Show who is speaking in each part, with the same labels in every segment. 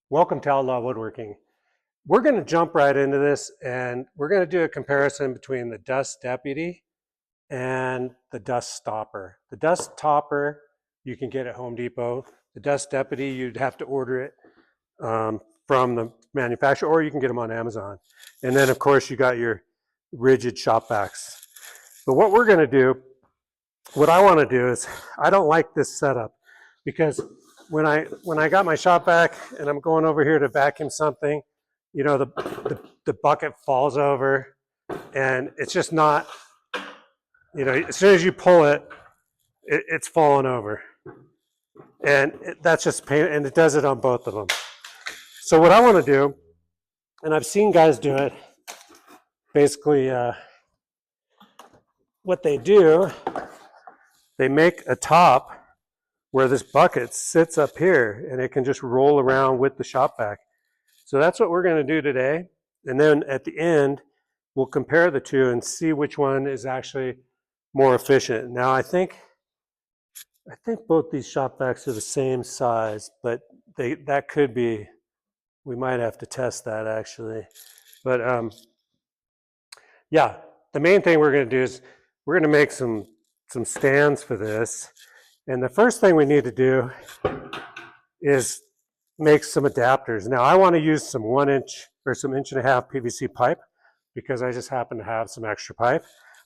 Speaker 1: Welcome to Outlaw Woodworking. We're going to jump right into this and we're going to do a comparison between the Dust Deputy and the Dustopper. The Dustopper you can get at Home Depot. The Dust Deputy you'd have to order it from the manufacturer, or you can get them on Amazon. And then of course you got your rigid shop vacs. But what we're going to do, what I want to do is, I don't like this setup because when I got my shop vac and I'm going over here to vacuum something, you know, the bucket falls over and it's just not, you know, as soon as you pull it, it's falling over. And that's just pain, and it does it on both of them. So what I want to do, and I've seen guys do it, basically what they do, they make a top where this bucket sits up here and it can just roll around with the shop vac. So that's what we're going to do today. And then at the end, we'll compare the two and see which one is actually more efficient. Now I think both these shop vacs are the same size, but that could be, we might have to test that actually. But yeah, the main thing we're going to do is we're going to make some stands for this. And the first thing we need to do is make some adapters. Now I want to use some 1 inch or some 1.5 inch PVC pipe because I just happen to have some extra pipe,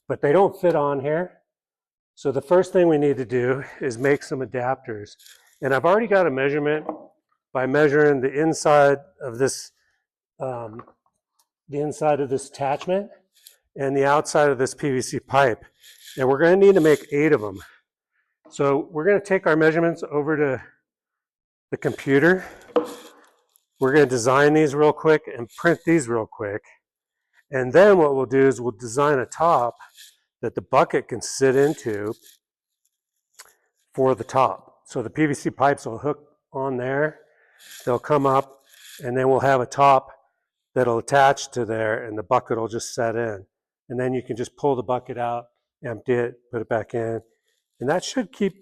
Speaker 1: but they don't fit on here. So the first thing we need to do is make some adapters. And I've already got a measurement by measuring the inside of this attachment and the outside of this PVC pipe. And we're going to need to make 8 of them. So we're going to take our measurements over to the computer. We're going to design these real quick and print these real quick. And then what we'll do is we'll design a top that the bucket can sit into for the top. So the PVC pipes will hook on there, they'll come up, and then we'll have a top that'll attach to there and the bucket will just set in. And then you can just pull the bucket out, empty it, put it back in. And that should keep,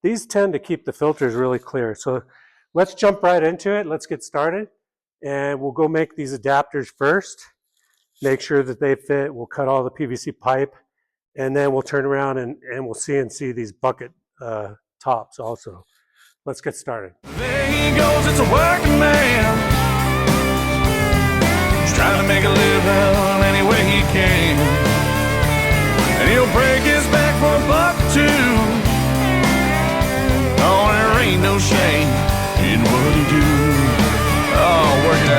Speaker 1: these tend to keep the filters really clear. So let's jump right into it. Let's get started. And we'll go make these adapters first. Make sure that they fit. We'll cut all the PVC pipe. And then we'll turn around and we'll CNC these bucket tops also. Let's get started.
Speaker 2: There he goes, it's a working man. He's trying to make a living any way he can. And he'll break his back for $1 or $2. Oh, there ain't no shame in what he do. Oh, work it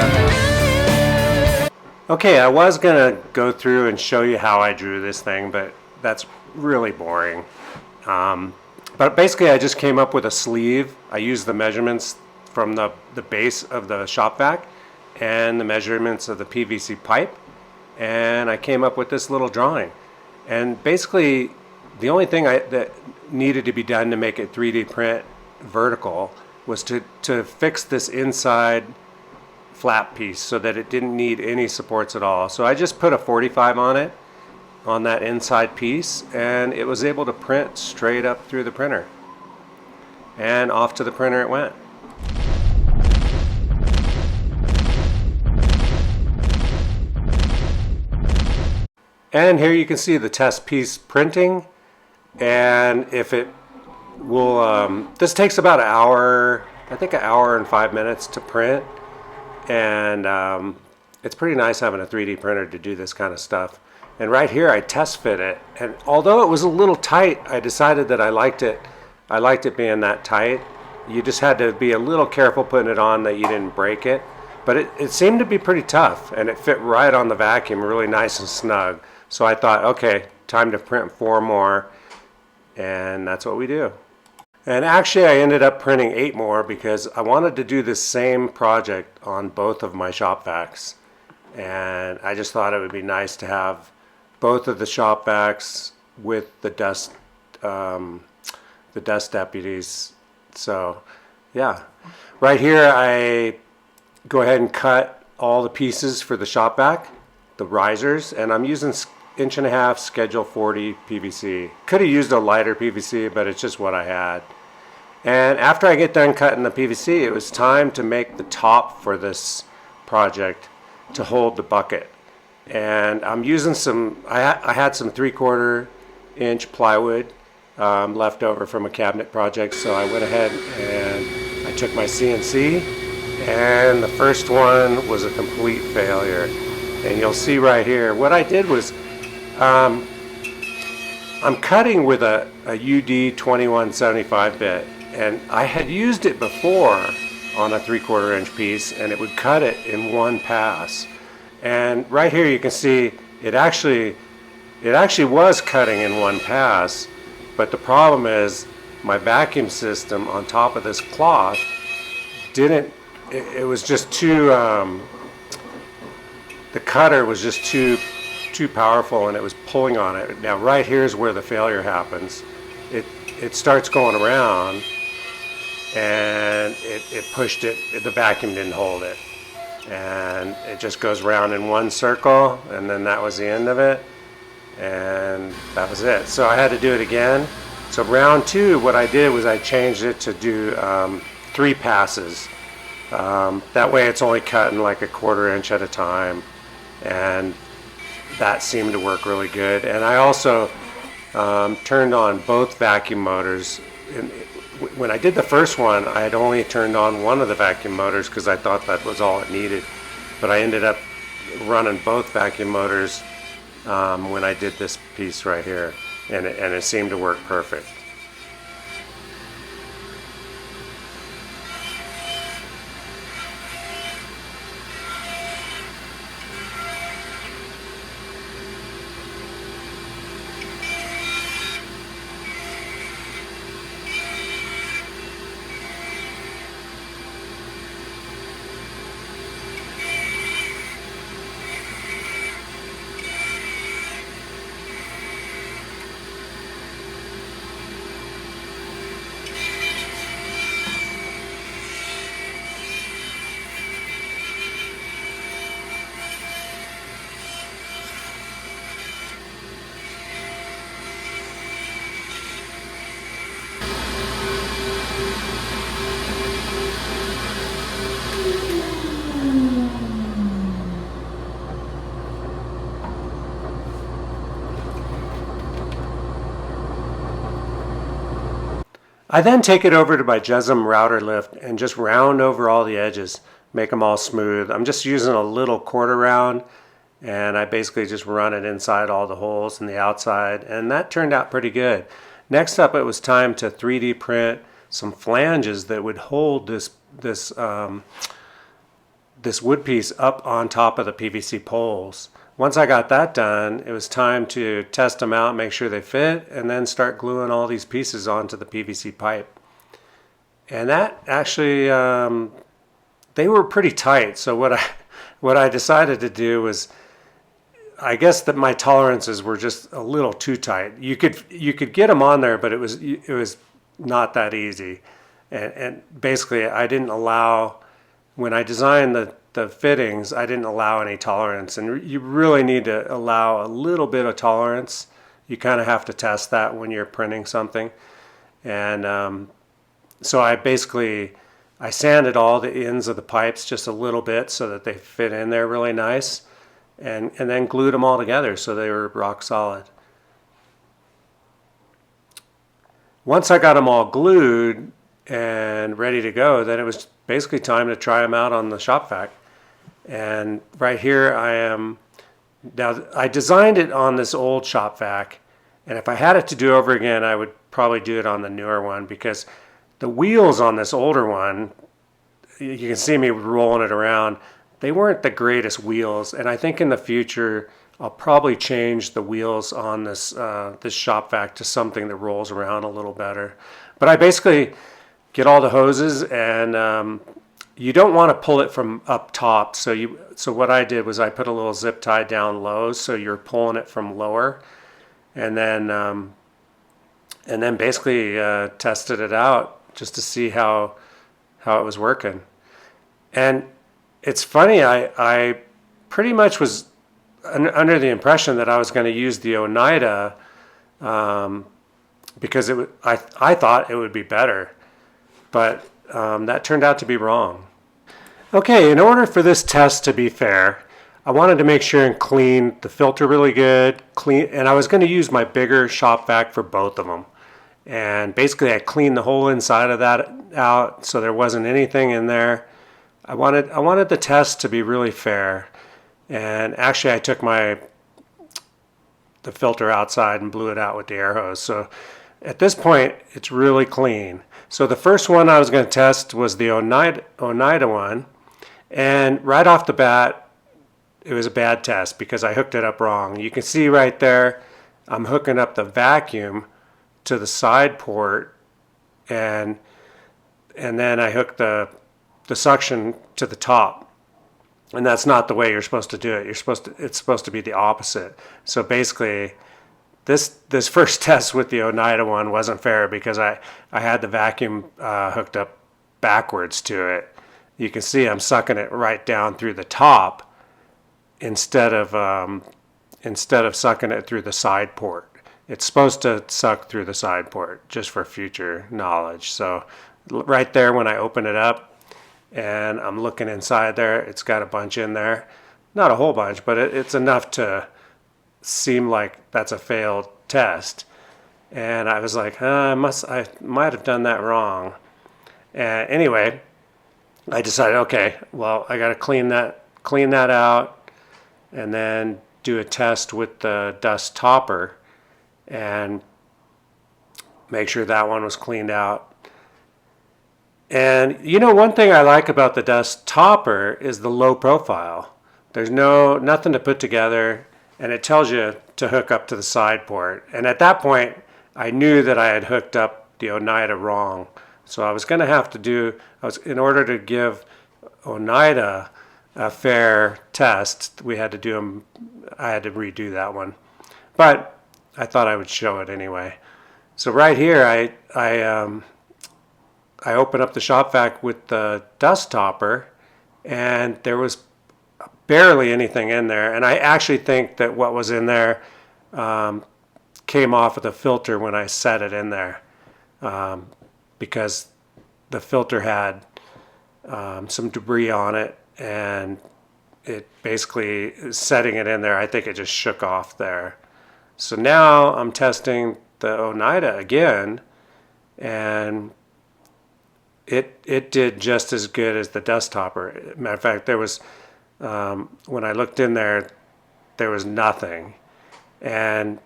Speaker 2: out.
Speaker 1: Okay, I was gonna go through and show you how I drew this thing, but that's really boring. But basically I just came up with a sleeve. I used the measurements from the base of the shop vac and the measurements of the PVC pipe, and I came up with this little drawing. And basically the only thing that needed to be done to make it 3D print vertical was to fix this inside flap piece so that it didn't need any supports at all. So I just put a 45 on it, on that inside piece, and it was able to print straight up through the printer. And off to the printer it went. And here you can see the test piece printing, and if it will, this takes about an hour, I think an hour and 5 minutes to print. And it's pretty nice having a 3D printer to do this kind of stuff. And right here I test fit it, and although it was a little tight, I decided that I liked it being that tight. You just had to be a little careful putting it on that you didn't break it. But it seemed to be pretty tough, and it fit right on the vacuum, really nice and snug. So I thought, okay, time to print 4 more, and that's what we do. And actually I ended up printing 8 more because I wanted to do this same project on both of my shop vacs. And I just thought it would be nice to have both of the shop vacs with the dust deputies. So yeah, right here I go ahead and cut all the pieces for the shop vac, the risers, and I'm using 1.5 inch schedule 40 PVC. Could have used a lighter PVC, but it's just what I had. And after I get done cutting the PVC, it was time to make the top for this project to hold the bucket. And I'm using I had some 3/4 inch plywood left over from a cabinet project. So I went ahead and I took my CNC, and the first one was a complete failure. And you'll see right here, what I did was, I'm cutting with a UD 2175 bit, and I had used it before on a 3/4 inch piece, and it would cut it in one pass. And right here you can see it actually was cutting in one pass, but the problem is my vacuum system on top of this cloth it was just too, the cutter was just too powerful, and it was pulling on it. Now right here is where the failure happens. It starts going around, and it pushed it, the vacuum didn't hold it. And it just goes round in one circle, and then that was the end of it, and that was it. So I had to do it again. So round 2, what I did was I changed it to do 3 passes. That way it's only cutting like 1/4 inch at a time, and that seemed to work really good. And I also turned on both vacuum motors. When I did the first one, I had only turned on one of the vacuum motors because I thought that was all it needed. But I ended up running both vacuum motors when I did this piece right here, and it seemed to work perfect. I then take it over to my JESM router lift and just round over all the edges, make them all smooth. I'm just using a little 1/4 round, and I basically just run it inside all the holes and the outside, and that turned out pretty good. Next up, it was time to 3D print some flanges that would hold this wood piece up on top of the PVC poles. Once I got that done, it was time to test them out, make sure they fit, and then start gluing all these pieces onto the PVC pipe. And that actually, they were pretty tight. So what I decided to do was, I guess that my tolerances were just a little too tight. You could get them on there, but it was not that easy. And basically, I didn't allow, when I designed the fittings, I didn't allow any tolerance, and you really need to allow a little bit of tolerance. You kind of have to test that when you're printing something. And so I sanded all the ends of the pipes just a little bit so that they fit in there really nice, and then glued them all together so they were rock solid. Once I got them all glued and ready to go, then it was basically time to try them out on the shop vac. And right here I am. Now, I designed it on this old shop vac, and if I had it to do over again, I would probably do it on the newer one, because the wheels on this older one, you can see me rolling it around, they weren't the greatest wheels. And I think in the future I'll probably change the wheels on this this shop vac to something that rolls around a little better. But I basically get all the hoses, and you don't want to pull it from up top. So what I did was I put a little zip tie down low, so you're pulling it from lower, and then basically tested it out just to see how it was working. And it's funny, I pretty much was under the impression that I was going to use the Oneida because I thought it would be better. but that turned out to be wrong. Okay, in order for this test to be fair, I wanted to make sure and clean the filter really good, and I was going to use my bigger shop vac for both of them. And basically I cleaned the whole inside of that out so there wasn't anything in there. I wanted the test to be really fair. And actually I took the filter outside and blew it out with the air hose. So at this point it's really clean. So the first one I was going to test was the Oneida one. And right off the bat, it was a bad test because I hooked it up wrong. You can see right there, I'm hooking up the vacuum to the side port, and then I hooked the suction to the top. And that's not the way you're supposed to do it. It's supposed to be the opposite. So basically, this first test with the Oneida one wasn't fair because I had the vacuum hooked up backwards to it. You can see I'm sucking it right down through the top instead of sucking it through the side port. It's supposed to suck through the side port, just for future knowledge. So right there when I open it up and I'm looking inside there, it's got a bunch in there. Not a whole bunch, but it's enough to seem like that's a failed test. And I was like, I might have done that wrong. And anyway, I decided, okay, well, I got to clean that out and then do a test with the Dustopper and make sure that one was cleaned out. And you know, one thing I like about the Dustopper is the low profile. There's nothing to put together, and it tells you to hook up to the side port. And at that point, I knew that I had hooked up the Oneida wrong. So I was going to have to in order to give Oneida a fair test, I had to redo that one. But I thought I would show it anyway. So right here, I opened up the shop vac with the Dustopper, and there was barely anything in there. And I actually think that what was in there came off of the filter when I set it in there. Because the filter had some debris on it, and it basically, setting it in there, I think it just shook off there. So now I'm testing the Oneida again, and it did just as good as the Dustopper. Matter of fact, there was, when I looked in there, there was nothing. And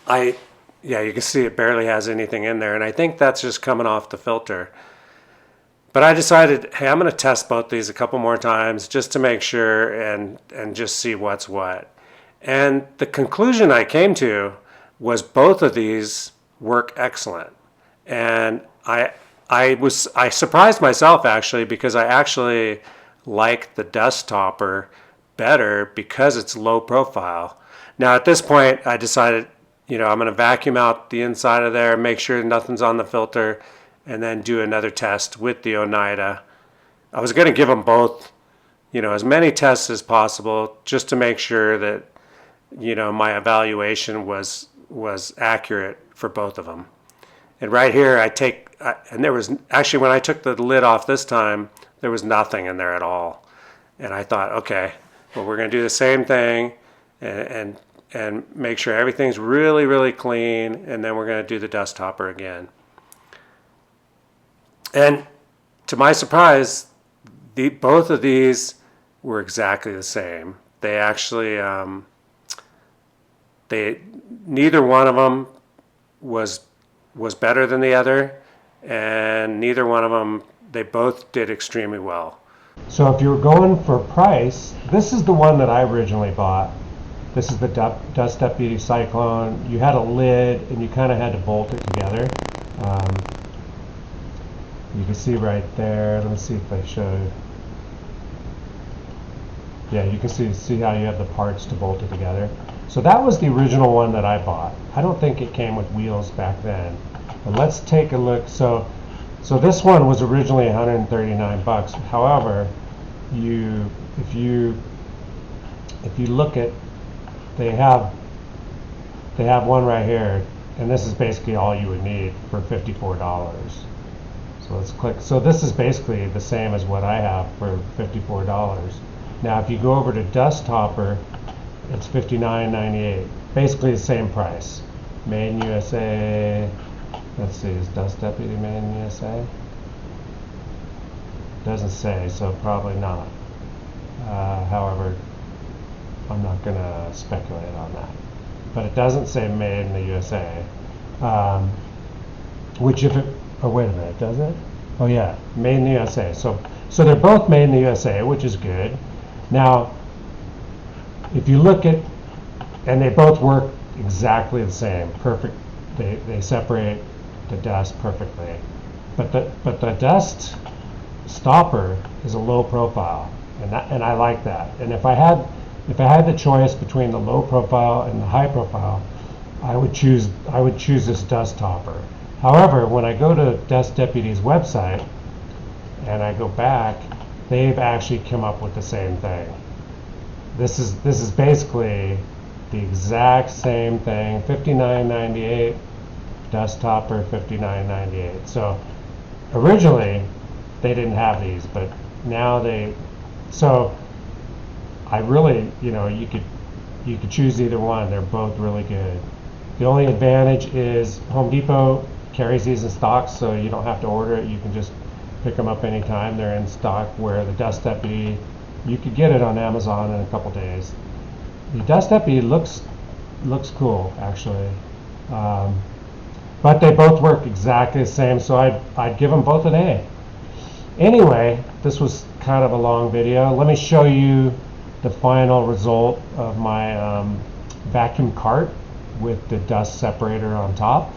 Speaker 1: yeah, you can see it barely has anything in there, and I think that's just coming off the filter. But I decided, hey, I'm going to test both these a couple more times just to make sure and just see what's what. And the conclusion I came to was both of these work excellent. And I surprised myself actually, because I actually like the Dustopper better because it's low profile. Now at this point, I decided, I'm going to vacuum out the inside of there, make sure nothing's on the filter, and then do another test with the Oneida. I was going to give them both, as many tests as possible, just to make sure that, my evaluation was accurate for both of them. And right here, and there was, actually when I took the lid off this time, there was nothing in there at all. And I thought, okay, well, we're going to do the same thing and make sure everything's really, really clean, and then we're going to do the Dustopper again. And to my surprise, both of these were exactly the same. They actually, neither one of them was better than the other, and neither one of them, they both did extremely well. So if you're going for price, this is the one that I originally bought. This is the Oneida Cyclone. You had a lid, and you kind of had to bolt it together. You can see right there. Let me see if I show you. Yeah, you can see how you have the parts to bolt it together. So that was the original one that I bought. I don't think it came with wheels back then. But let's take a look. So this one was originally $139. However, if you look at, they have one right here, and this is basically all you would need for $54. So let's click. So this is basically the same as what I have for $54. Now if you go over to Dustopper, it's $59.98. Basically the same price. Made in USA. Let's see, is Dust Deputy made in USA? Doesn't say, so probably not. However, I'm not going to speculate on that. But it doesn't say made in the USA. Which if it, oh wait a minute, does it? Oh yeah, made in the USA. So they're both made in the USA, which is good. Now, if you look at, and they both work exactly the same, perfect. They separate the dust perfectly. But the dust stopper is a low profile, and I like that. And if I had the choice between the low profile and the high profile, I would choose this dust topper. However, when I go to Dust Deputy's website and I go back, they've actually come up with the same thing. This is basically the exact same thing. $59.98, dust topper $59.98. So originally they didn't have these, but now they. So I really, you could choose either one. They're both really good. The only advantage is Home Depot carries these in stock, so you don't have to order it. You can just pick them up anytime. They're in stock, where the Dust Deputy, you could get it on Amazon in a couple days. The Dust Deputy looks cool, actually. But they both work exactly the same, so I'd give them both an A. Anyway, this was kind of a long video. Let me show you the final result of my vacuum cart with the dust separator on top.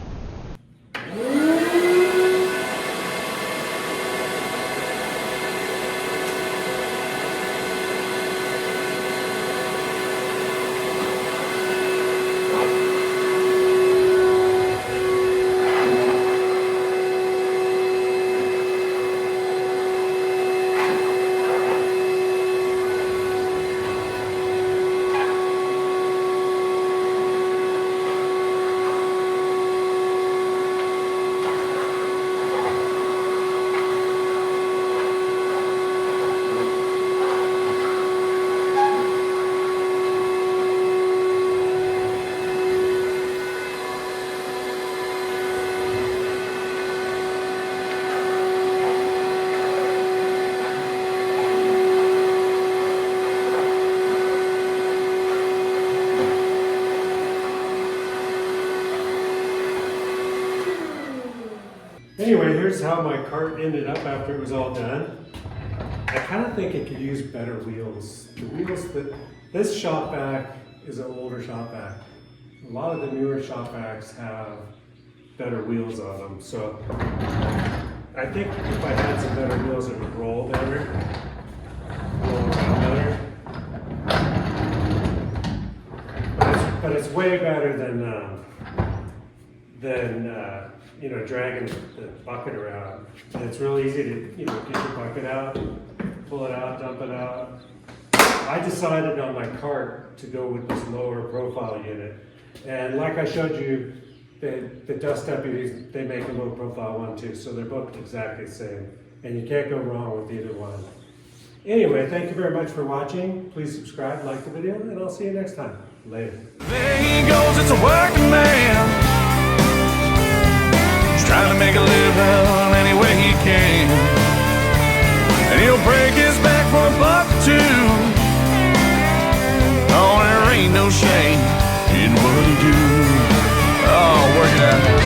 Speaker 1: Anyway, here's how my cart ended up after it was all done. I kind of think it could use better wheels. The wheels this shop vac is an older shop vac. A lot of the newer shop vacs have better wheels on them. So I think if I had some better wheels, it would roll better, roll around better. But it's way better than dragging the bucket around. And it's real easy to, get your bucket out, pull it out, dump it out. I decided on my cart to go with this lower profile unit. And like I showed you, the Dust Deputies, they make a low profile one too, so they're both exactly the same. And you can't go wrong with either one. Anyway, thank you very much for watching. Please subscribe, like the video, and I'll see you next time. Later.
Speaker 2: There he goes, it's a working man. He's trying to make a living any way he can. And he'll break his back for $1 or $2. Oh, there ain't no shame in what he do.